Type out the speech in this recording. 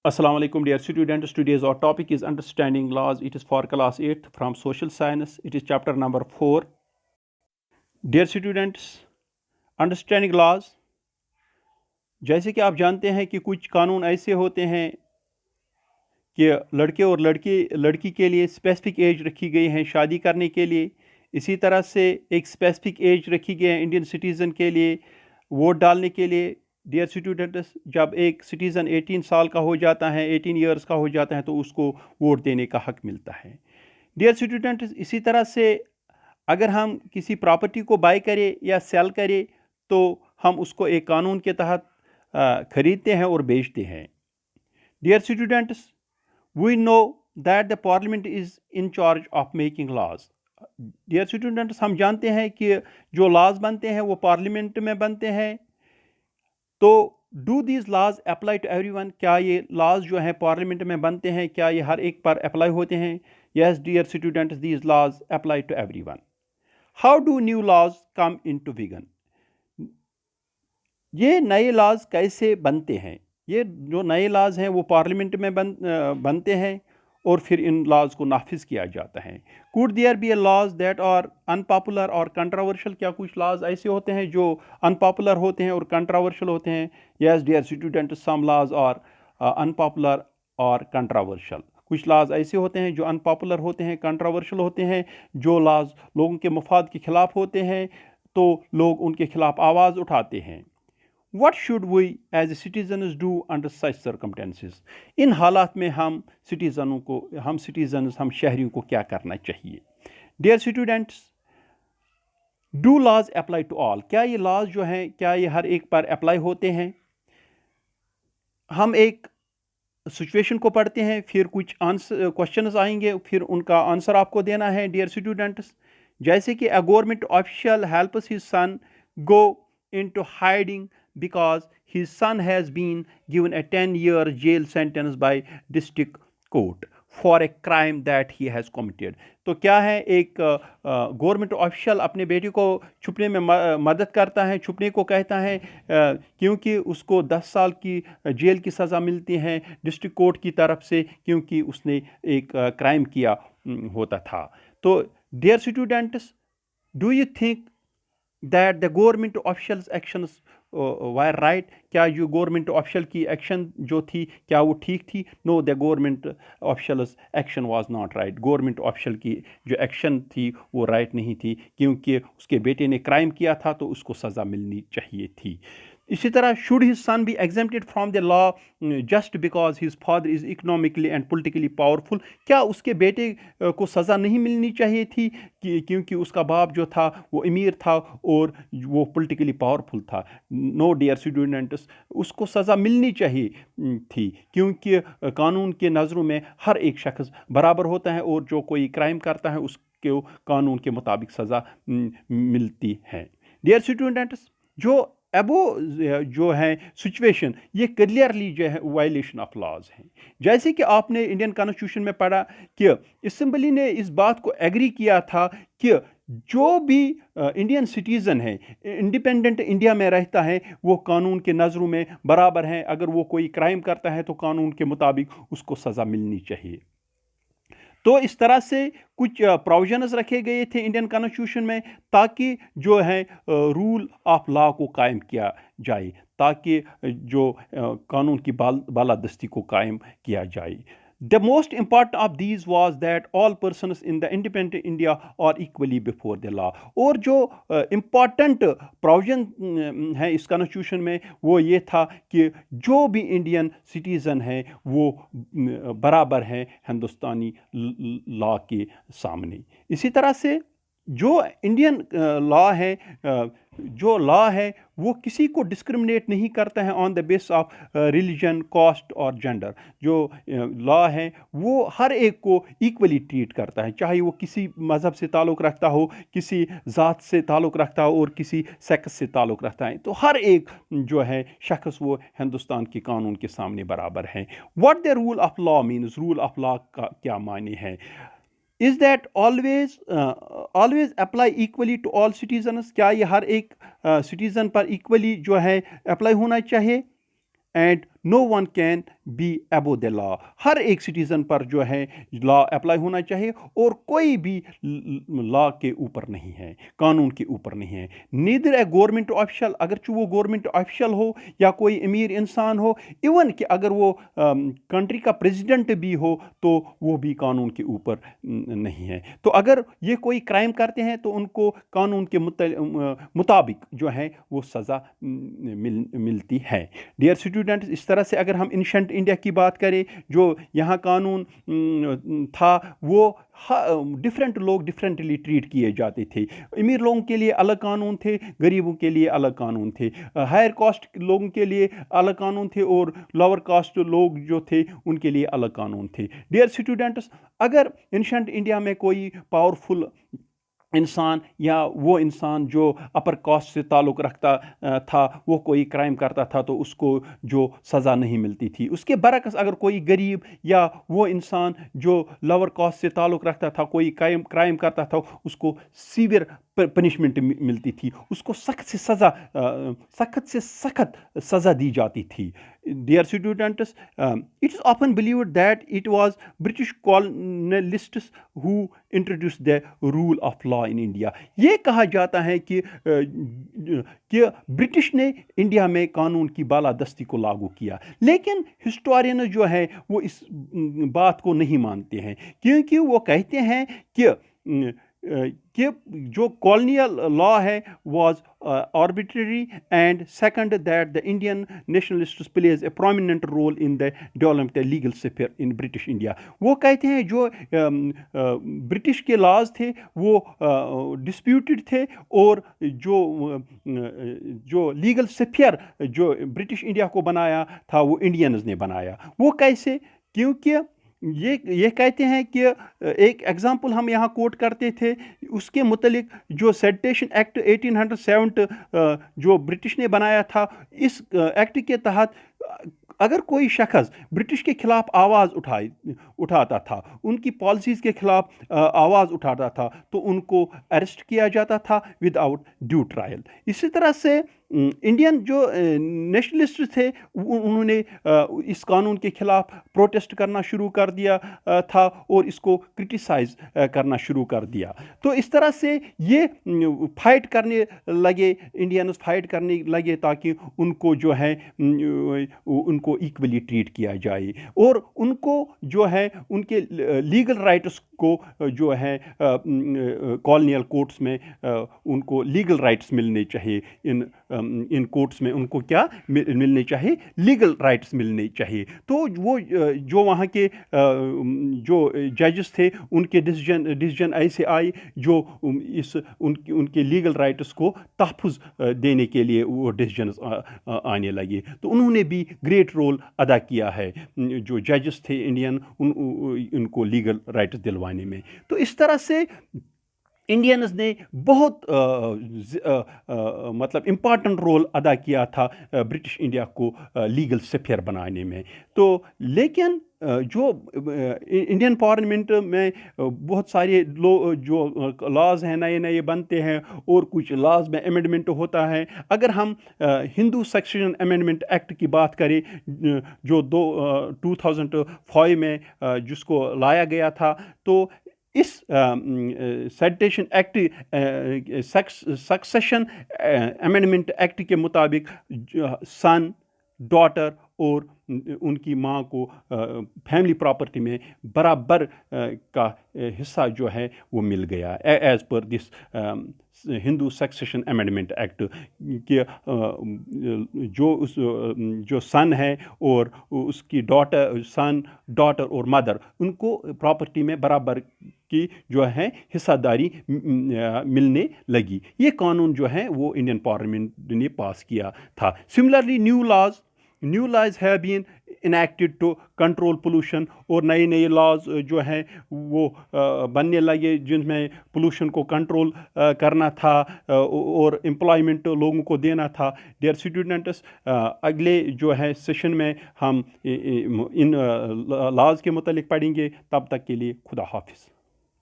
Assalamu alaikum dear students. Today's our topic is understanding laws. It is for class 8th from social science. It is chapter number 4. Dear students, understanding laws. जैसे कि आप जानते हैं कि कुछ कानून ऐसे होते हैं कि लड़के और लड़की के लिए स्पेसिफिक एज रखी गई है शादी करने के लिए। इसी तरह से एक स्पेसिफिक एज रखी गई है इंडियन सिटीज़न के लिए वोट डालने के लिए। डियर स्टूडेंट्स, जब एक सिटीज़न 18 साल का हो जाता है, 18 ईयर्स का हो जाता है, तो उसको वोट देने का हक मिलता है। डियर स्टूडेंट्स, इसी तरह से अगर हम किसी प्रॉपर्टी को बाय करें या सेल करें तो हम उसको एक कानून के तहत ख़रीदते हैं और बेचते हैं। Dear students, we know that the parliament is in charge of making laws. Dear students, हम जानते हैं कि जो laws बनते हैं वो पार्लियामेंट में बनते हैं। तो do these laws apply to everyone? क्या ये लॉज जो हैं पार्लियामेंट में बनते हैं, क्या ये हर एक पर अप्लाई होते हैं? Yes dear students, these laws apply to everyone. How do new laws come into विगन? ये नए लॉज कैसे बनते हैं? ये जो नए लॉज हैं वो पार्लियामेंट में बनते हैं और फिर इन लॉज को नाफिज किया जाता है। Could there be a laws that are unpopular और कंट्रोवर्शियल? क्या कुछ लॉज ऐसे होते हैं जो अनपॉपुलर होते हैं और कंट्रोवर्शियल होते हैं? Yes dear student, some laws are unpopular और कंट्रोवर्शियल। कुछ लॉज ऐसे होते हैं जो अनपॉपुलर होते हैं, कंट्रोवर्शियल होते हैं। जो लॉज लोगों के मफाद के खिलाफ होते हैं तो लोग उनके खिलाफ आवाज़ उठाते हैं। What should we as citizens do under such circumstances? इन हालात में हम शहरियों को क्या करना चाहिए? Dear students, do laws apply to all? क्या ये laws जो हैं क्या ये हर एक पर अप्लाई होते हैं? हम एक सिचुएशन को पढ़ते हैं, फिर कुछ आंसर क्वेश्चंस आएंगे, फिर उनका आंसर आपको देना है। डियर स्टूडेंट्स, जैसे कि a government official helps his son go into hiding because his son has been given a 10-year jail sentence by district court for a crime that he has committed. तो क्या है, एक government official अपने बेटे को छुपने में मदद करता है, छुपने को कहता है क्योंकि उसको 10 साल की जेल की सज़ा मिलती है डिस्ट्रिक्ट कोर्ट की तरफ से, क्योंकि उसने एक क्राइम किया होता था। तो dear students, do you think that the government officials actions were right? क्या जो गवर्नमेंट ऑफिशियल की एक्शन जो थी क्या वो ठीक थी? No, the government officials action was not right. Government official की जो एक्शन थी वो राइट नहीं थी, क्योंकि उसके बेटे ने क्राइम किया था तो उसको सज़ा मिलनी चाहिए थी। इसी तरह should his son B exempted from the law just because his father is economically and politically powerful? क्या उसके बेटे को सज़ा नहीं मिलनी चाहिए थी क्योंकि उसका बाप जो था वो अमीर था और वो पॉलिटिकली पावरफुल था? नो डियर स्टूडेंट्स, उसको सज़ा मिलनी चाहिए थी, क्योंकि कानून के नज़रों में हर एक शख्स बराबर होता है और जो कोई क्राइम करता है उसको कानून के मुताबिक सज़ा मिलती है। डियर स्टूडेंट्स, जो अबो जो है सिचुएशन ये क्लियरली जो है वायलेशन ऑफ लॉज है। जैसे कि आपने इंडियन कॉन्स्टिट्यूशन में पढ़ा कि असेंबली ने इस बात को एग्री किया था कि जो भी इंडियन सिटीज़न है, इंडिपेंडेंट इंडिया में रहता है, वो कानून के नज़रों में बराबर हैं। अगर वो कोई क्राइम करता है तो कानून के मुताबिक उसको सज़ा मिलनी चाहिए। तो इस तरह से कुछ प्रोविजंस रखे गए थे इंडियन कॉन्स्टिट्यूशन में ताकि जो है रूल ऑफ लॉ को कायम किया जाए, ताकि जो कानून की बालादस्ती को कायम किया जाए। The most important of these was that all persons in the independent India are equally before the law. और जो इम्पॉर्टेंट प्रोविजन है इस कॉन्स्टिट्यूशन में वो ये था कि जो भी इंडियन सिटीज़न है वो बराबर हैं हिंदुस्तानी लॉ के सामने। इसी तरह से जो इंडियन लॉ है वो किसी को डिस्क्रिमिनेट नहीं करता है on the base of religion, caste और जेंडर। जो लॉ है वो हर एक को इक्वली ट्रीट करता है, चाहे वो किसी मज़हब से ताल्लुक़ रखता हो, किसी ज़ात से ताल्लुक़ रखता हो और किसी सेक्स से ताल्लुक़ रखता है। तो हर एक जो है शख्स वो हिंदुस्तान के कानून के सामने बराबर है। What the rule of law means? Rule of law का क्या माने हैं? Is that always apply equally to all citizens? क्या ये हर एक सिटीज़न पर इक्वली जो है अप्लाई होना चाहिए? And no one can be above the law, हर एक सिटीज़न पर जो है लॉ अप्लाई होना चाहिए और कोई भी लॉ के ऊपर नहीं है, कानून के ऊपर नहीं है। नीदर ए गवर्नमेंट ऑफिशियल, अगर वो गवर्नमेंट ऑफिशियल हो या कोई अमीर इंसान हो, इवन कि अगर वो कंट्री का प्रेसिडेंट भी हो तो वो भी कानून के ऊपर नहीं है। तो अगर ये कोई क्राइम करते हैं तो उनको कानून के मुताबिक जो है वो सज़ा मिलती है। डियर स्टूडेंट्स, इस तरह से अगर हम एंशिएंट इंडिया की बात करें, जो यहाँ कानून था वो डिफरेंट लोग डिफरेंटली ट्रीट किए जाते थे। अमीर लोगों के लिए अलग कानून थे, गरीबों के लिए अलग कानून थे, हायर कास्ट लोगों के लिए अलग कानून थे और लोअर कास्ट लोग जो थे उनके लिए अलग कानून थे। डियर स्टूडेंट्स, अगर एंशिएंट इंडिया में कोई पावरफुल इंसान या वो इंसान जो अपर कास्ट से ताल्लुक़ रखता था वो कोई क्राइम करता था तो उसको जो सज़ा नहीं मिलती थी। उसके बरक्स अगर कोई गरीब या वो इंसान जो लोअर कास्ट से ताल्लुक़ रखता था कोई क्राइम करता था उसको सीवियर पनिशमेंट मिलती थी, उसको सख्त से सख्त सज़ा दी जाती थी। Dear students, it is often believed that it was British colonialists who introduced the rule of law in India. ये कहा जाता है कि ब्रिटिश ने इंडिया में कानून की बालादस्ती को लागू किया, लेकिन हिस्टोरियन जो है वो इस बात को नहीं मानते हैं, क्योंकि वो कहते हैं कि जो कॉलोनियल लॉ है was arbitrary, and second that the Indian nationalists plays a prominent role in the development of legal sphere in British India. वो कहते हैं जो ब्रिटिश के लॉज थे वो डिस्प्यूटेड थे और जो लीगल स्फीयर जो ब्रिटिश इंडिया को बनाया था वो इंडियंस ने बनाया। वो कैसे? क्योंकि ये कहते हैं कि एक एग्जांपल हम यहाँ कोट करते थे, उसके मुतलिक जो सेडिशन एक्ट 1807 जो ब्रिटिश ने बनाया था, इस एक्ट के तहत अगर कोई शख्स ब्रिटिश के खिलाफ आवाज़ उठाता था, उनकी पॉलिसीज़ के खिलाफ आवाज़ उठाता था तो उनको अरेस्ट किया जाता था विदाउट ड्यू ट्रायल। इसी तरह से इंडियन जो नेशनलिस्ट थे उन्होंने इस कानून के खिलाफ प्रोटेस्ट करना शुरू कर दिया था और इसको क्रिटिसाइज़ करना शुरू कर दिया। तो इस तरह से ये फाइट करने लगे, इंडियंस फाइट करने लगे ताकि उनको जो है उनको इक्वली ट्रीट किया जाए और उनको जो है उनके लीगल राइट्स को जो है कॉलोनियल कोर्ट्स में उनको लीगल राइट्स मिलने चाहिए। इन कोर्ट्स में उनको क्या मिलने चाहिए? लीगल राइट्स मिलने चाहिए। तो वो जो वहाँ के जो जजेस थे उनके डिसीजन ऐसे आए जो उनके लीगल राइट्स को तहफ़्फ़ुज़ देने के लिए वो डिसीजन आने लगे। तो उन्होंने भी ग्रेट रोल अदा किया है, जो जजेस थे इंडियन उनको लीगल राइट्स दिलवाने में। तो इस तरह से इंडियंस ने बहुत मतलब इम्पॉर्टेंट रोल अदा किया था ब्रिटिश इंडिया को लीगल स्फीयर बनाने में। तो लेकिन जो इंडियन पार्लियामेंट में बहुत सारे जो लॉज हैं नए नए बनते हैं और कुछ लॉज में अमेंडमेंट होता है। अगर हम हिंदू सक्सेशन अमेंडमेंट एक्ट की बात करें जो 2005 में जिसको लाया गया था, तो इस sedition act succession amendment act के मुताबिक सन, डॉटर और उनकी माँ को फैमिली प्रॉपर्टी में बराबर का हिस्सा जो है वो मिल गया as per this Hindu succession amendment act के जो सन है और उसकी सन, डॉटर और मदर उनको प्रॉपर्टी में बराबर की जो है हिस्सादारी मिलने लगी। ये कानून जो है वो इंडियन पार्लियामेंट ने पास किया था। Similarly new laws have been enacted to control pollution और नए नए लॉज जो हैं वो बनने लगे जिनमें पोल्यूशन को कंट्रोल करना था और एम्प्लॉयमेंट लोगों को देना था। डियर स्टूडेंट्स, अगले जो है सेशन में हम इन लॉज के मुतालिक पढ़ेंगे। तब तक के लिए खुदा हाफिज़।